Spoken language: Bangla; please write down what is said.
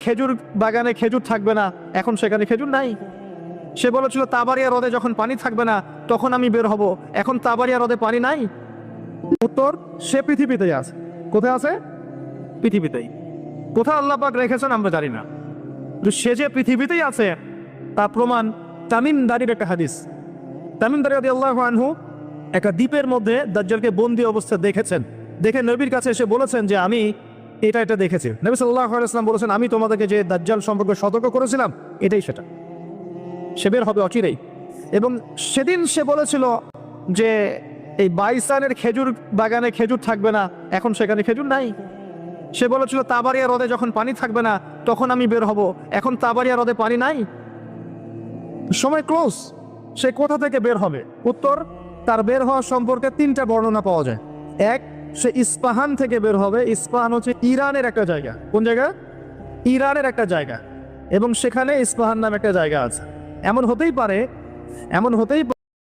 খেজুর বাগানে খেজুর থাকবে না, এখন সেখানে খেজুর নাই। সে বলেছিল তাবারিয়া হ্রদে যখন পানি থাকবে না তখন আমি বের হব, এখন তাবারিয়া হ্রদে পানি নাই। উত্তর, সে পৃথিবীতেই আছে। কোথায় আছে? পৃথিবীতেই। কোথায় আল্লাহ পাক রেখেছেন আমরা জানি না, কিন্তু সে যে পৃথিবীতেই আছে তার প্রমাণ তামিমদারির একটা হাদিস। তামিমদারি রাদিয়াল্লাহু আনহু একটা দ্বীপের মধ্যে দাজ্জালকে বন্দী অবস্থায় দেখেছেন। দেখে নবীর কাছে এসে বলেছেন যে আমি এটা দেখেছি। নবী সাল্লাল্লাহু আলাইহি ওয়াসাল্লাম বলেছেন আমি তোমাদেরকে যে দাজ্জাল সম্পর্কে সতর্ক করেছিলাম এটাই সেটা, সে বের হবে অচিরেই। এবং সেদিন সে বলেছিল যে এই বাইসানের খেজুর বাগানে খেজুর থাকবে না, এখন সেখানে খেজুর নাই। সে বলেছিল তাবারিয়া হ্রদে যখন পানি থাকবে না তখন আমি বের হব, এখন তাবারিয়া হ্রদে পানি নাই। সময় ক্লোজ। সে কোথা থেকে বের হবে? উত্তর, তার বের হওয়া সম্পর্কে তিনটা বর্ণনা পাওয়া যায়। এক, সে ইস্পাহান থেকে বের হবে। ইস্পাহান হচ্ছে ইরানের একটা জায়গা। কোন জায়গা? ইরানের একটা জায়গা, এবং সেখানে ইস্পাহান নামে একটা জায়গা আছে। এমন হতেই পারে